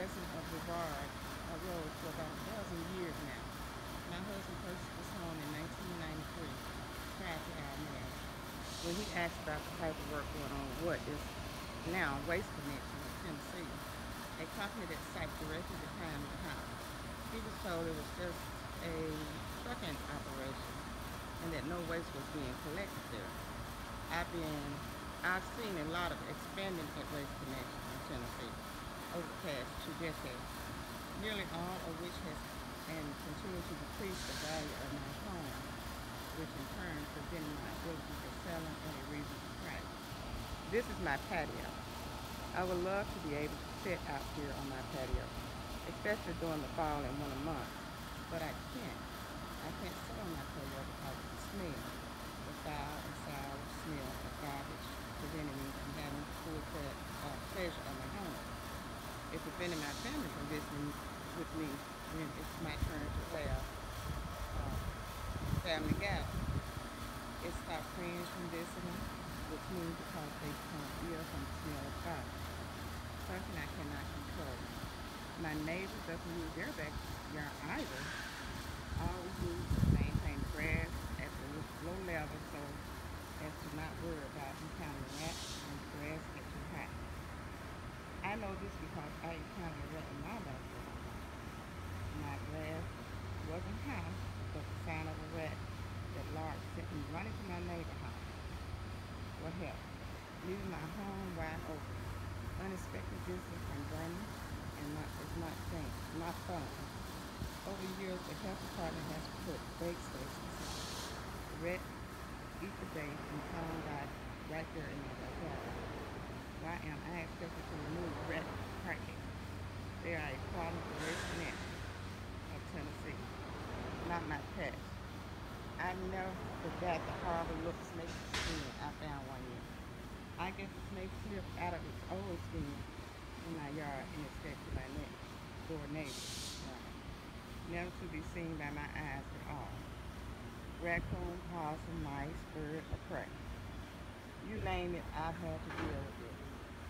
resident of Brevard Road for about a dozen years now. My husband purchased this home in 1993, prior to our marriage. When he asked about the paperwork going on what is now Waste Connection of Tennessee, a company that sat directly behind the house, he was told it was just a trucking operation and that no waste was being collected there. I've been I've seen a lot of expanding at Waste Connection in Tennessee over the past 2 decades, nearly all of which has and continue to decrease the value of my home, which in turn prevented my ability to sell them at a reasonable price. This is my patio. I would love to be able to sit out here on my patio, especially during the fall and winter months, but I can't. I can't sit on my patio because of the smell, the foul and sour smell of garbage, preventing me from having full pleasure of my home. It prevented my family from visiting with me when it's my turn to have family gatherings. It stopped friends from visiting with me because they become ill from the smell of garbage, something I cannot control. My neighbor doesn't use their backyard either. All we do is maintain the grass at the low level so as to not worry about encountering rats when the grass gets too high. I know this because I encountered a rat in my backyard. My grass wasn't high, but the sound of a rat that large sent me running to my neighbor's house for help, leaving my home wide open. Unexpected visitors from Burma and not fun. Over the years, the health department has put bait stations in. The rat eat the bait and come right there in my backyard. Why am I expected to remove rat carcass? They are a problem for Waste Connection of Tennessee, not my pets. I never forgot the horrible looking snake skin I found one year. I guess the snake slipped out of its old skin in my yard and escaped to my next door neighbor. Never to be seen by my eyes at all. Raccoon, possum, mice, bird, or prey. You name it, I've had to deal with it.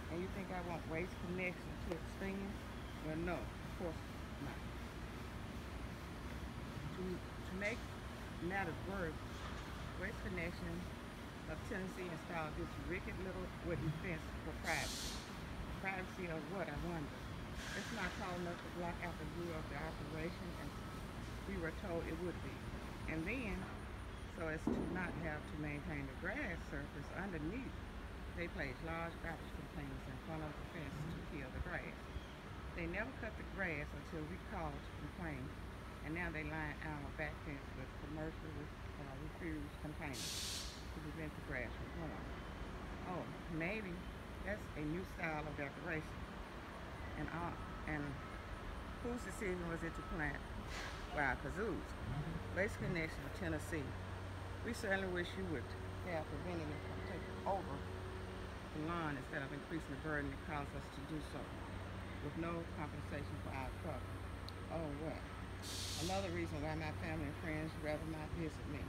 And you think I want Waste Connection to stinging? Well, no, of course not. To make matters worse, Waste Connection of Tennessee installed this wicked little wooden fence for privacy. Privacy of what, I wonder? It's not tall enough to block out the view of the operation as we were told it would be. And then, so as to not have to maintain the grass surface underneath, they placed large garbage containers in front of the fence to kill the grass. They never cut the grass until we called to complain, and now they line our back fence with commercial refuse containers to prevent the grass from growing. Oh, maybe that's a new style of decoration. And whose decision was it to plant wild kazoos? Waste Connection of Tennessee. We certainly wish you would have prevented it from taking over the lawn instead of increasing the burden it caused us to do so, with no compensation for our trouble. Oh well. Another reason why my family and friends rather not visit me.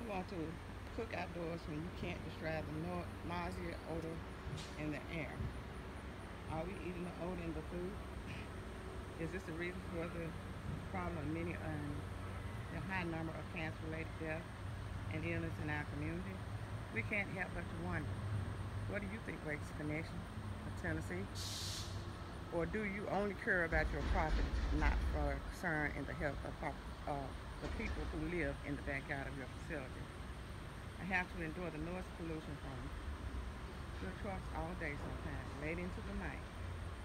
We want to cook outdoors when you can't describe the nausea odor in the air. Are we eating the odor in the food? Is this the reason for the problem of many the high number of cancer-related deaths and illness in our community? We can't help but to wonder, what do you think, Waste Connection of Tennessee? Or do you only care about your profit, not for concern in the health of the people who live in the backyard of your facility? I have to endure the noise pollution from your trucks all day sometimes, late into the night.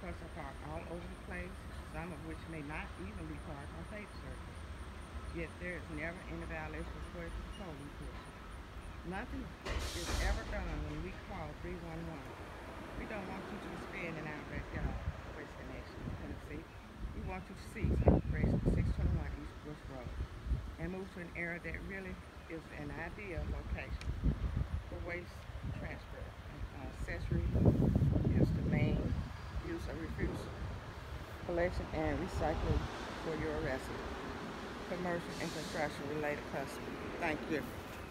Trucks are parked all over the place, some of which may not even be parked on paved surface. Yet there is never any violation reported to the code enforcement. Nothing is ever done when we call 311. We don't want you to spend in our backyard, Waste Connection of Tennessee. We want you to cease operation 621 East Bush Road and move to an area that really is an ideal location for waste transfer. Accessory is the main use of refuse collection and recycling for your residents, commercial and construction related customers. Thank you.